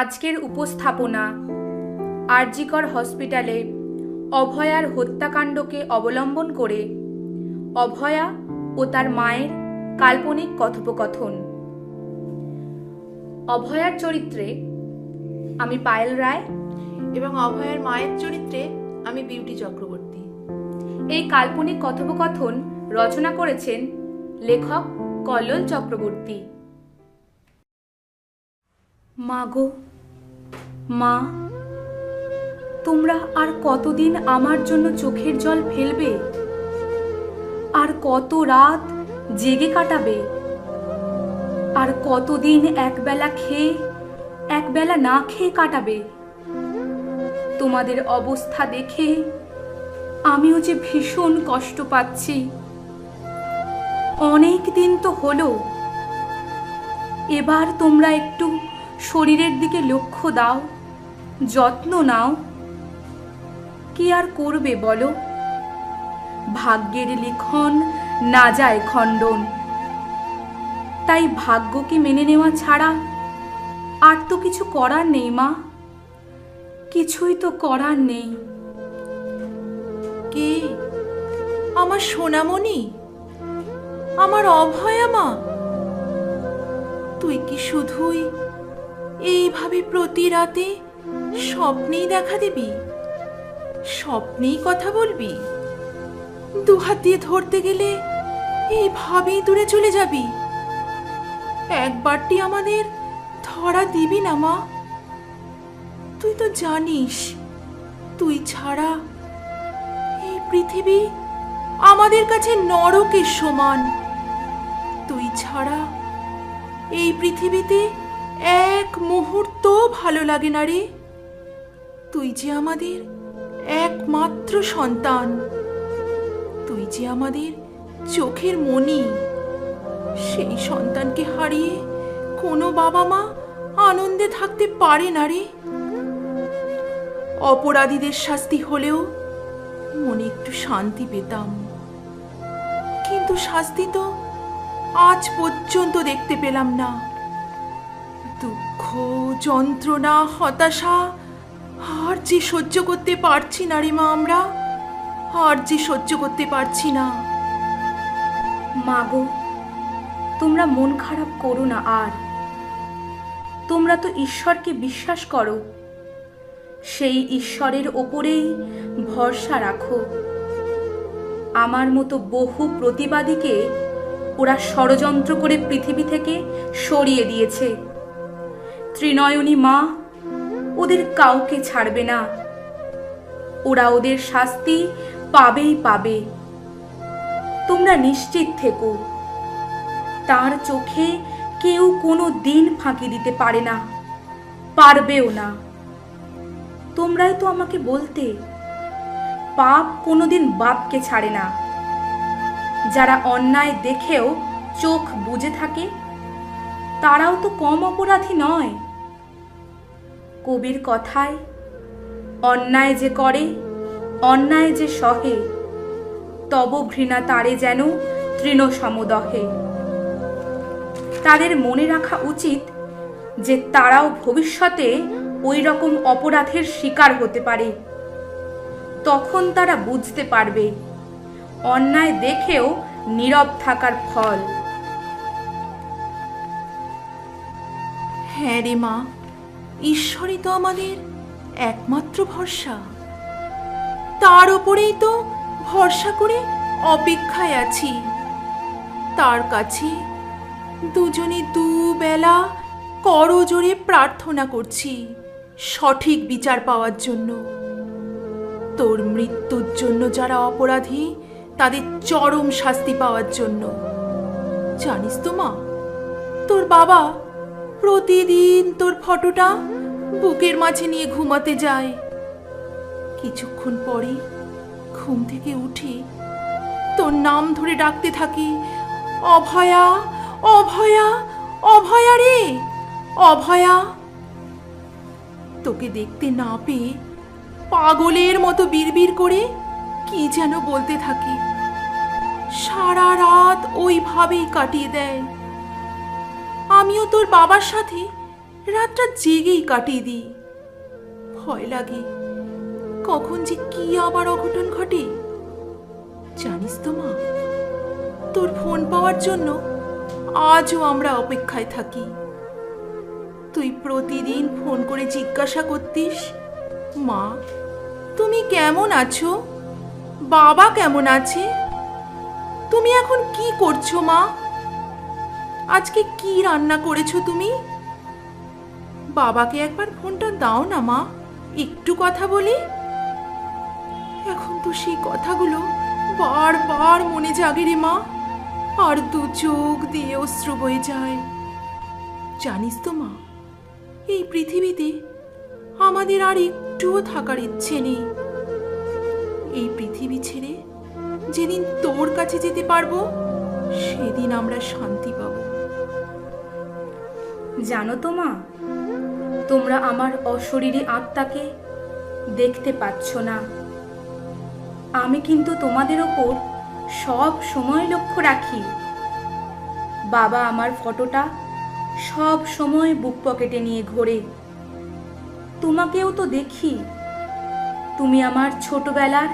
আজকের উপস্থাপনা আরজিকর হসপিটালে অভয়ার হত্যাকাণ্ডকে অবলম্বন করে অভয়া ও তার মায়ের কাল্পনিক কথোপকথন। অভয়ার চরিত্রে আমি পায়েল রায় এবং অভয়ার মায়ের চরিত্রে আমি বিউটি চক্রবর্তী। এই কাল্পনিক কথোপকথন রচনা করেছেন লেখক কল্লোল চক্রবর্তী। মা গো মা, তোমরা আর কতদিন আমার জন্য চোখের জল ফেলবে? আর কত রাত জেগে কাটাবে? আর কতদিন একবেলা খেয়ে একবেলা না খেয়ে কাটাবে? তোমাদের অবস্থা দেখে আমিও যে ভীষণ কষ্ট পাচ্ছি। অনেক দিন তো হলো, এবার তোমরা একটু শরীরের দিকে লক্ষ্য দাও, যত্ন নাও। কি আর করবে বলো? ভাগ্যের লিখন না যায় খণ্ডন। তাই ভাগ্যকে মেনে নেওয়া ছাড়া আর তো কিছু করার নেই মা, কিছুই তো করার নেই। কে? আমার সোনামণি, আমার অভয়া মা। তুই কি শুধুই এইভাবে প্রতি রাতে স্বপ্নেই দেখা দিবি? স্বপ্নেই কথা বলবি? দুহাত দিয়ে ধরতে গেলে এইভাবেই দূরে চলে যাবি? একবারটি আমাদের ধরা দিবি না মা? তুই তো জানিস, তুই ছাড়া এই পৃথিবী আমাদের কাছে নরকের সমান। তুই ছাড়া এই পৃথিবীতে এক মুহূর্ত ভালো লাগে না রে। তুই যে আমাদের একমাত্র সন্তান, তুই যে আমাদের চোখের মণি। সেই সন্তানকে হারিয়ে কোনো বাবা মা আনন্দে থাকতে পারে না রে। অপরাধীদের শাস্তি হলেও মনে একটু শান্তি পেতাম, কিন্তু শাস্তি তো আজ পর্যন্ত দেখতে পেলাম না। দুঃখ, যন্ত্রণা, হতাশা আর যে সহ্য করতে পারছি না রে মা, আমরা আর যে সহ্য করতে পারছি না। মা গো, তোমরা মন খারাপ করো না আর। তোমরা তো ঈশ্বরকে বিশ্বাস করো, সেই ঈশ্বরের ওপরেই ভরসা রাখো। আমার মতো বহু প্রতিবাদীকে ওরা ষড়যন্ত্র করে পৃথিবী থেকে সরিয়ে দিয়েছে। ত্রিনয়নী মা ওদের কাউকে ছাড়বে না। ওরা ওদের শাস্তি পাবেই পাবে, তোমরা নিশ্চিত থেকো। তার চোখে কেউ কোনো দিন ফাঁকি দিতে পারে না, পারবেও না। তোমরাই তো আমাকে বলতে, পাপ কোনোদিন বাপকে ছাড়ে না। যারা অন্যায় দেখেও চোখ বুজে থাকে, তারাও তো কম অপরাধী নয়। কবির কথায়, অন্যায় যে করে অন্যায় যে সহে, তব ঘৃণা তারে যেন তৃণ সমদহে। তাদের মনে রাখা উচিত যে তারাও ভবিষ্যতে ওই রকম অপরাধের শিকার হতে পারে। তখন তারা বুঝতে পারবে অন্যায় দেখেও নীরব থাকার ফল। হ্যাঁ রে মা, ঈশ্বরই তো আমাদের একমাত্র ভরসা। তার ওপরেই তো ভরসা করে অপেক্ষায় আছি। তার কাছে দুজনে দুবেলা করজোড়ে প্রার্থনা করছি সঠিক বিচার পাওয়ার জন্য। তোর মৃত্যুর জন্য যারা অপরাধী, তাদের চরম শাস্তি পাওয়ার জন্য। জানিস তো মা, তোর বাবা প্রতিদিন তোর ফটোটা বুকের মাঝে নিয়ে ঘুমাতে যায়। কিছুক্ষণ পরে ঘুম থেকে উঠে তোর নাম ধরে ডাকতে থাকে, অভয়া, অভয়া, অভয়া রে, অভয়া। তোকে দেখতে না পেয়ে পাগলের মতো বিড়বিড় করে কি যেন বলতে থাকে। সারা রাত ওইভাবেই কাটিয়ে দেয়। আমিও তোর বাবার সাথে রাতটা জেগেই কাটিয়ে দিই। ভয় লাগে কখন যে কি আবার অঘটন ঘটে। জানিস তো মা, তোর ফোন পাওয়ার জন্য আজও আমরা অপেক্ষায় থাকি। তুই প্রতিদিন ফোন করে জিজ্ঞাসা করতিস, মা তুমি কেমন আছো, বাবা কেমন আছে, তুমি এখন কি করছো মা, আজকে কি রান্না করেছো তুমি, বাবাকে একবার ফোনটা দাও না মা, একটু কথা বলি। এখন তো সেই কথাগুলো বারবার মনে জাগে রে মা, আর দু চোখ দিয়ে অশ্রু বয়ে যায়। জানিস তো মা, এই পৃথিবীতে আমাদের আর একটুও থাকার ইচ্ছে নেই। এই পৃথিবী ছেড়ে যেদিন তোর কাছে যেতে পারবো, সেদিন আমরা শান্তি পাবো। জানো তো মা, তোমরা আমার অশরীরী আত্মাকে দেখতে পাচ্ছ না, আমি কিন্তু তোমাদের ওপর সব সময় লক্ষ্য রাখি। বাবা আমার ফটোটা সব সময় বুক পকেটে নিয়ে ঘোরে। তোমাকেও তো দেখি, তুমি আমার ছোটবেলার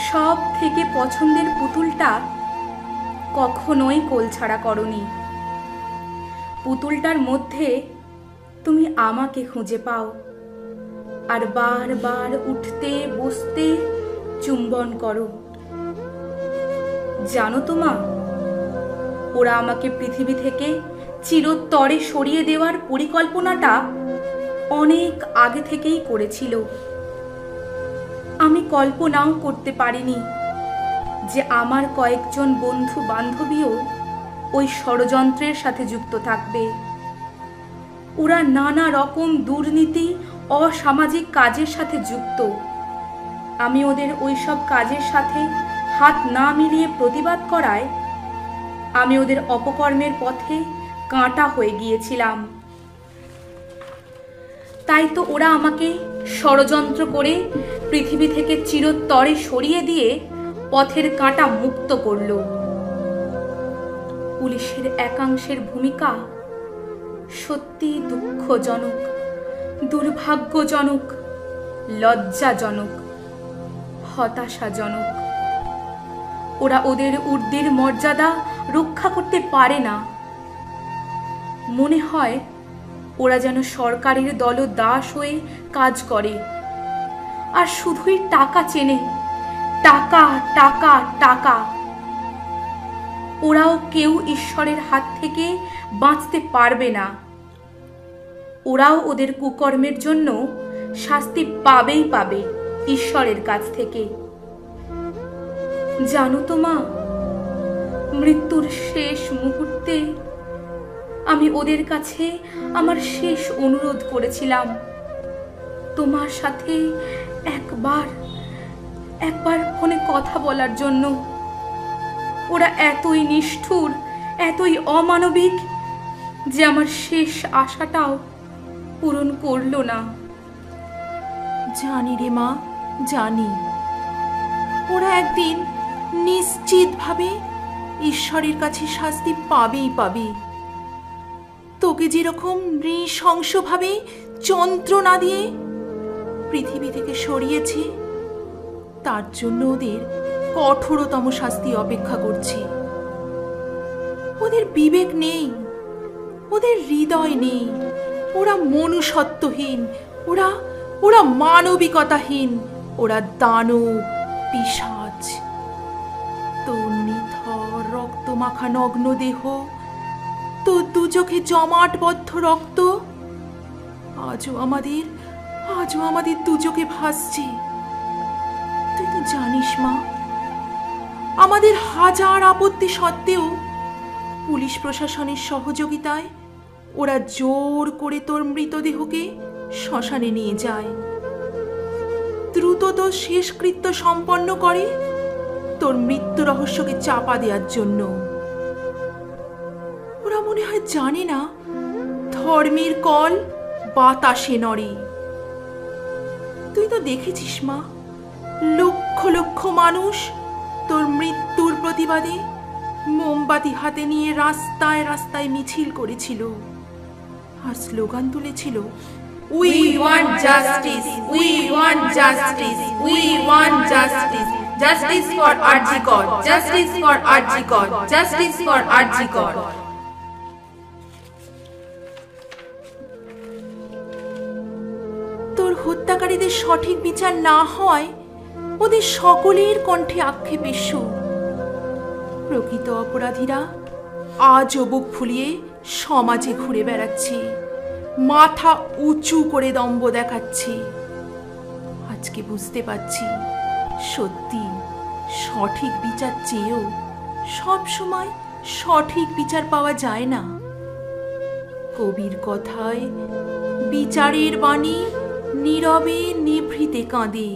সব থেকে পছন্দের পুতুলটা কখনোই কোলছাড়া করনি। পুতুলটার মধ্যে তুমি আমাকে খুঁজে পাও, আর বারবার উঠতে বসতে চুম্বন করো। জানো তো মা, ওরা আমাকে পৃথিবী থেকে চিরতরে সরিয়ে দেওয়ার পরিকল্পনাটা অনেক আগে থেকেই করেছিল। আমি কল্পনাও করতে পারিনি যে আমার কয়েকজন বন্ধু বান্ধবীও ওই ষড়যন্ত্রের সাথে যুক্ত থাকবে। ওরা নানা রকম দুর্নীতি, অসামাজিক কাজের সাথে যুক্ত। আমি ওদের ওইসব কাজের সাথে হাত না মিলিয়ে প্রতিবাদ করায় আমি ওদের অপকর্মের পথে কাঁটা হয়ে গিয়েছিলাম। তাই তো ওরা আমাকে ষড়যন্ত্র করে পৃথিবী থেকে চিরতরে সরিয়ে দিয়ে পথের কাঁটা মুক্ত করল। পুলিশের একাংশের ভূমিকা সত্যি দুঃখজনক, দুর্ভাগ্যজনক, লজ্জাজনক, হতাশাজনক। ওরা ওদের ঊর্ধ্বের মর্যাদা রক্ষা করতে পারে না। মনে হয় ওরা যেন সরকারের দলদাস হয়ে কাজ করে, আর শুধুই টাকা চেনে, টাকা টাকা টাকা। ওরাও কেউ ঈশ্বরের হাত থেকে বাঁচতে পারবে না। ওরাও ওদের কুকর্মের জন্য শাস্তি পাবেই পাবে ঈশ্বরের কাছ থেকে। জানো তো মা, মৃত্যুর শেষ মুহূর্তে আমি ওদের কাছে আমার শেষ অনুরোধ করেছিলাম, তোমার সাথে একবার ফোনে কথা বলার জন্য। ওরা এতই নিষ্ঠুর, এতই অমানবিক যে আমার শেষ আশাটাও পূরণ করলো না। জানি রে মা, জানি। ওরা একদিন নিশ্চিতভাবে ঈশ্বরের কাছে শাস্তি পাবেই পাবে। তোকে যেরকম নৃশংসভাবে যন্ত্রণা দিয়ে পৃথিবী থেকে সরিয়েছে, তার জন্য ওদের কঠোরতম শাস্তি অপেক্ষা করছে। ওদের বিবেক নেই, ওদের হৃদয় নেই, ওরা মনুষ্যত্বহীন, ওরা মানবিকতাহীন, ওরা দানব, পিশাচ। তোর নিথর রক্তমাখা নগ্ন দেহ, তোর দু চোখে জমাটবদ্ধ রক্ত আজও আমাদের দু চোখে ভাসছে। তুই তো জানিস মা, আমাদের হাজার আপত্তি সত্ত্বেও পুলিশ প্রশাসনের সহযোগিতায় ওরা জোর করে তোর মৃতদেহকে শ্মশানে নিয়ে যায়, দ্রুত তোর শেষকৃত্য সম্পন্ন করে তোর মৃত্যু রহস্যকে চাপা দেওয়ার জন্য। ওরা মনে হয় জানে না ধর্মের কল বাতাসে নড়ে। তুই তো দেখেছিস মা, লক্ষ লক্ষ মানুষ তোর মৃত্যুর প্রতিবাদে মোমবাতি হাতে নিয়ে রাস্তায় রাস্তায় মিছিল করেছিল, আর স্লোগান তুলেছিল, we want justice, we want justice, we want justice, justice for RG Kar, justice for RG Kar, justice for RG কর। তোর হত্যাকারীদের সঠিক বিচার না হয় ওদের সকলের কণ্ঠে আক্ষেপের সুর। প্রকৃত অপরাধীরা আজও বুক ফুলিয়ে সমাজে ঘুরে বেড়াচ্ছে, মাথা উঁচু করে দম্ভ দেখাচ্ছে। আজকে বুঝতে পারছি, সত্যি সঠিক বিচার চেয়েও সব সময় সঠিক বিচার পাওয়া যায় না। কবির কথায়, বিচারের বাণী নীরবে নিভৃতে কাঁদে।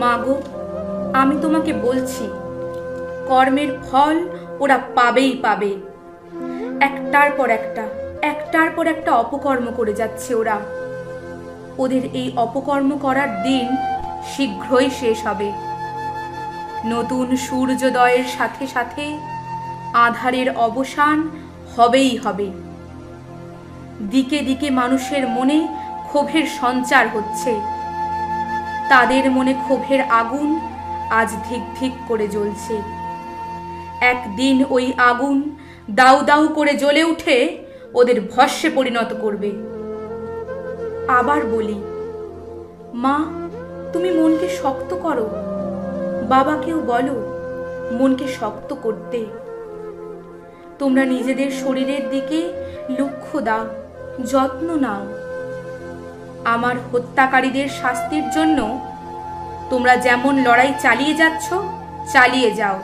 মাগো, আমি তোমাকে বলছি, কর্মের ফল ওরা পাবেই পাবে। একটার পর একটা অপকর্ম করে যাচ্ছে ওরা। ওদের এই অপকর্ম করার দিন শীঘ্রই শেষ হবে। নতুন সূর্যোদয়ের সাথে সাথে আঁধারের অবসান হবেই হবে। দিকে দিকে মানুষের মনে ক্ষোভের সঞ্চার হচ্ছে। তাদের মনে ক্ষোভের আগুন আজ ধিক ধিক করে জ্বলছে। একদিন ওই আগুন দাউ দাউ করে জ্বলে উঠে ওদের ভস্মে পরিণত করবে। আবার বলি, মা, তুমি মনকে শক্ত করো। বাবাকেও বলো মনকে শক্ত করতে। তোমরা নিজেদের শরীরের দিকে লক্ষ্য দাও, যত্ন নাও। আমার হত্যাকারীদের শাস্তির জন্য তোমরা যেমন লড়াই চালিয়ে যাচ্ছ, চালিয়ে যাও।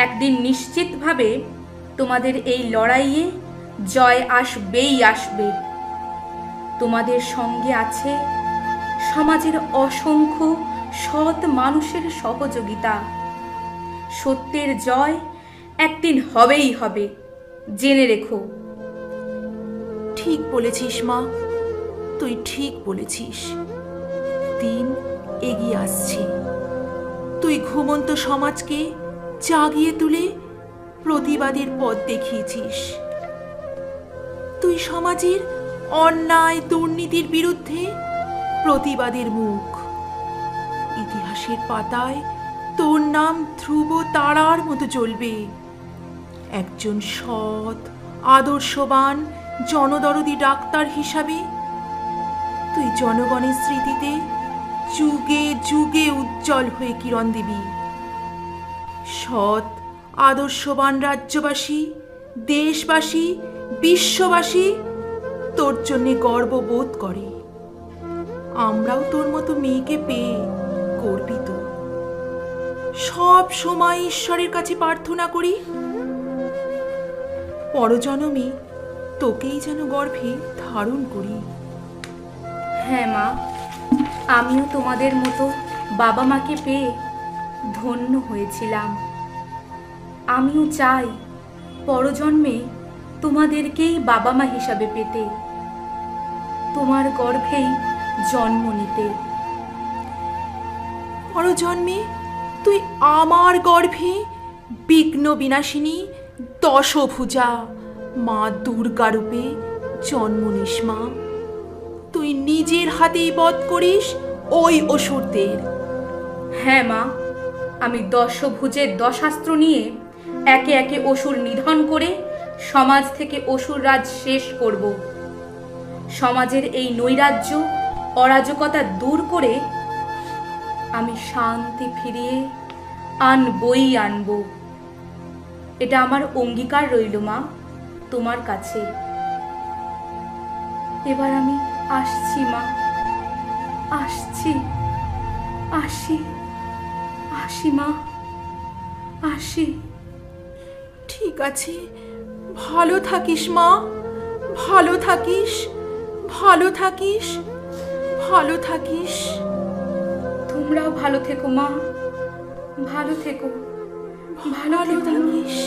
একদিন নিশ্চিতভাবে তোমাদের এই লড়াইয়ে জয় আসবেই আসবে। তোমাদের সঙ্গে আছে সমাজের অসংখ্য সৎ মানুষের সহযোগিতা। সত্যের জয় একদিন হবেই হবে, জেনে রেখো। ঠিক বলেছিস মা, তুই ঠিক বলেছিস। দিন এগিয়ে আসছে। তুই ঘুমন্ত সমাজকে জাগিয়ে তুলে প্রতিবাদের পথ দেখিয়েছিস। তুই সমাজের অন্যায় দুর্নীতির বিরুদ্ধে প্রতিবাদের মুখ। ইতিহাসের পাতায় তোর নাম ধ্রুব তারার মতো জ্বলবে। একজন সৎ, আদর্শবান, জনদরদী ডাক্তার হিসাবে তুই জনগণের স্মৃতিতে যুগে যুগে উজ্জ্বল হয়ে কিরণ দিবি। সৎ, আদর্শবান রাজ্যবাসী, দেশবাসী, বিশ্ববাসী তোর জন্যে গর্ববোধ করে। আমরাও তোর মতো মেয়েকে পেয়ে গর্বিত। সব সময় ঈশ্বরের কাছে প্রার্থনা করি, পরজন্মে তোকেই যেন গর্ভে ধারণ করি। হ্যাঁ মা, আমিও তোমাদের মতো বাবা মাকে পেয়ে ধন্য হয়েছিলাম। আমিও চাই পরজন্মে তোমাদেরকেই বাবা মা হিসাবে পেতে, তোমার গর্ভেই জন্ম নিতে। পরজন্মে তুই আমার গর্ভে বিঘ্ন বিনাশিনী দশভুজা মা দুর্গা রূপে জন্ম নিস মা। তুই নিজের হাতেই বধ করিস ওই অসুরদের। হ্যাঁ মা, আমি দশভুজের দশাস্ত্র নিয়ে একে একে অসুর নিধন করে সমাজ থেকে অসুর রাজ শেষ করব। সমাজের এই নৈরাজ্য, অরাজকতা দূর করে আমি শান্তি ফিরিয়ে আনবই আনব। এটা আমার অঙ্গীকার রইল মা তোমার কাছে। এবার আমি আসছি মা, আসছি, আসি, আসি মা, আসি। ঠিক আছে, ভালো থাকিস মা, ভালো থাকিস, ভালো থাকিস, ভালো থাকিস। তোমরাও ভালো থেকো মা, ভালো থেকো, ভালো ভালো থেকো মা। থাকিস।